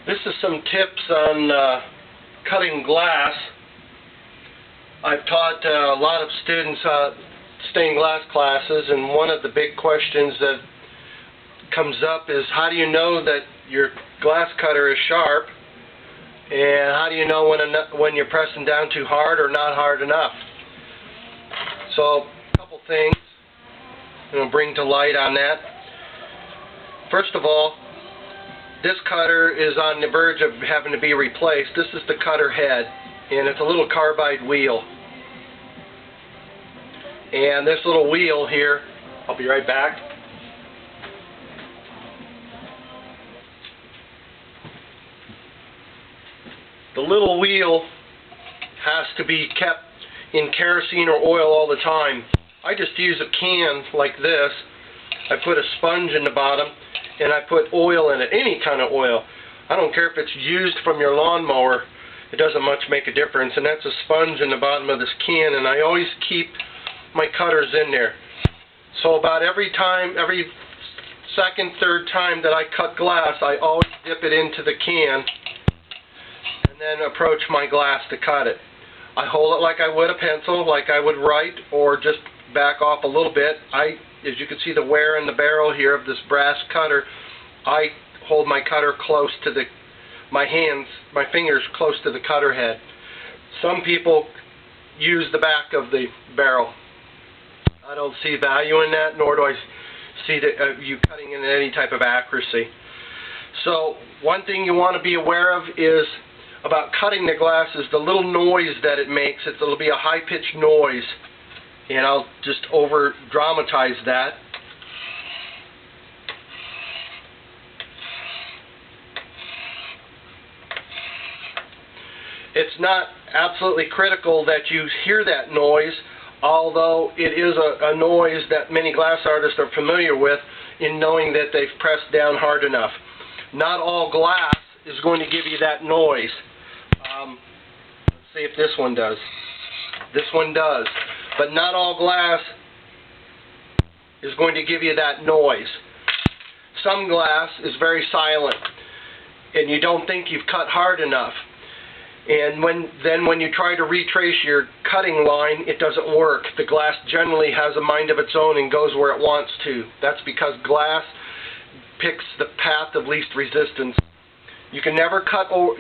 This is some tips on cutting glass. I've taught a lot of students stained glass classes, and one of the big questions that comes up is, how do you know that your glass cutter is sharp, and how do you know when you're pressing down too hard or not hard enough? So a couple things I'm going to bring to light on that. First of all, this cutter is on the verge of having to be replaced. This is the cutter head, and it's a little carbide wheel. And this little wheel here, I'll be right back. The little wheel has to be kept in kerosene or oil all the time. I just use a can like this. I put a sponge in the bottom, and I put oil in it, any kind of oil. I don't care if it's used from your lawnmower, it doesn't much make a difference. And that's a sponge in the bottom of this can, and I always keep my cutters in there. So about every second, third time that I cut glass, I always dip it into the can and then approach my glass to cut it. I hold it like I would a pencil, like I would write, or just back off a little bit. As you can see the wear in the barrel here of this brass cutter, I hold my cutter close to my fingers close to the cutter head. Some people use the back of the barrel. I don't see value in that, nor do I see you cutting in any type of accuracy. So one thing you want to be aware of is about cutting the glass is the little noise that it makes. It'll be a high-pitched noise. And I'll just over-dramatize that. It's not absolutely critical that you hear that noise, although it is a noise that many glass artists are familiar with in knowing that they've pressed down hard enough. Not all glass is going to give you that noise. Let's see if this one does. This one does. But not all glass is going to give you that noise. Some glass is very silent, and you don't think you've cut hard enough. And when you try to retrace your cutting line, it doesn't work. The glass generally has a mind of its own and goes where it wants to. That's because glass picks the path of least resistance. You can never go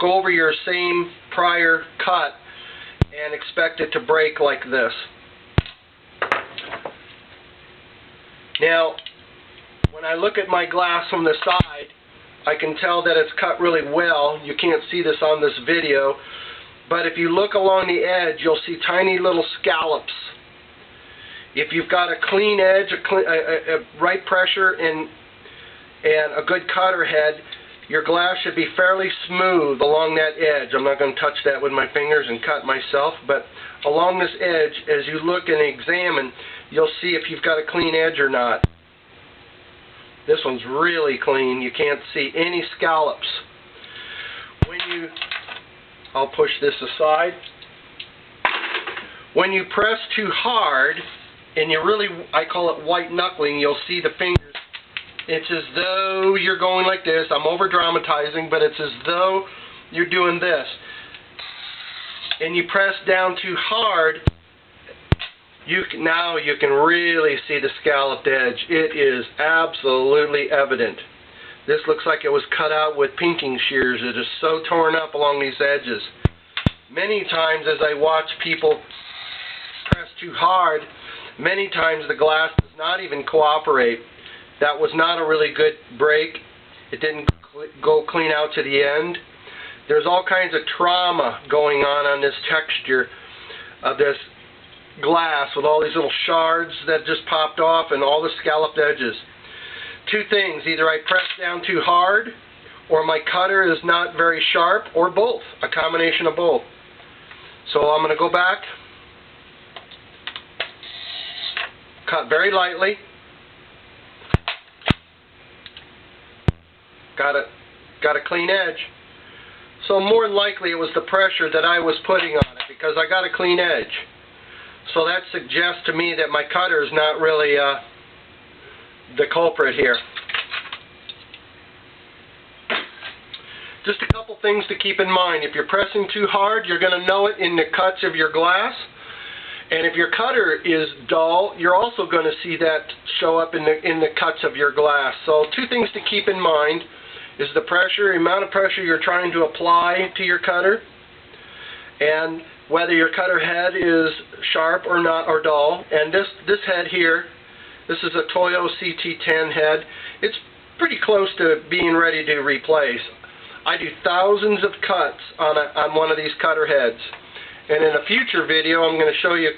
over your same prior cut and expect it to break like this. Now, when I look at my glass from the side, I can tell that it's cut really well. You can't see this on this video, but if you look along the edge, you'll see tiny little scallops. If you've got a clean edge, a right pressure, and a good cutter head, your glass should be fairly smooth along that edge. I'm not going to touch that with my fingers and cut myself, but along this edge, as you look and examine, you'll see if you've got a clean edge or not. This one's really clean. You can't see any scallops. I'll push this aside. When you press too hard, and I call it white knuckling, you'll see the fingers. It's as though you're going like this. I'm over-dramatizing, but it's as though you're doing this. And you press down too hard, now you can really see the scalloped edge. It is absolutely evident. This looks like it was cut out with pinking shears. It is so torn up along these edges. Many times as I watch people press too hard, many times the glass does not even cooperate. That was not a really good break. It didn't go clean out to the end. There's all kinds of trauma going on this texture of this glass with all these little shards that just popped off and all the scalloped edges. Two things: either I press down too hard, or my cutter is not very sharp, or both, a combination of both. So I'm going to go back, cut very lightly. Got a clean edge. So more than likely it was the pressure that I was putting on it, because I got a clean edge. So that suggests to me that my cutter is not really the culprit here. things to keep in mind. If you're pressing too hard, you're going to know it in the cuts of your glass. And if your cutter is dull, you're also going to see that show up in the cuts of your glass. So two things to keep in mind is the pressure, the amount of pressure you're trying to apply to your cutter, and whether your cutter head is sharp or not, or dull. And this head here, this is a Toyo CT10 head. It's pretty close to being ready to replace. I do thousands of cuts on one of these cutter heads. And in a future video, I'm going to show you,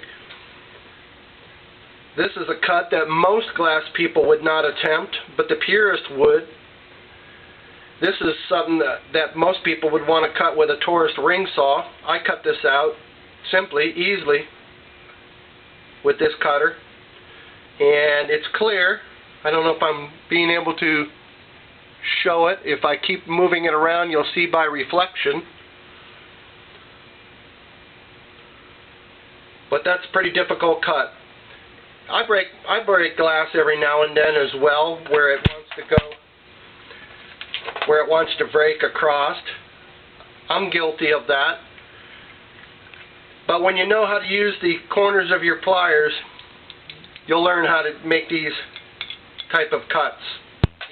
this is a cut that most glass people would not attempt, but the purist would. This is something that most people would want to cut with a tourist ring saw. I cut this out simply, easily, with this cutter. And it's clear. I don't know if I'm being able to show it. If I keep moving it around, you'll see by reflection. But that's a pretty difficult cut. I break glass every now and then as well, where it wants to go, where it wants to break across. I'm guilty of that. But when you know how to use the corners of your pliers, you'll learn how to make these type of cuts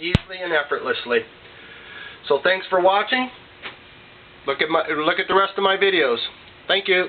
easily and effortlessly. So thanks for watching. Look at the rest of my videos. Thank you.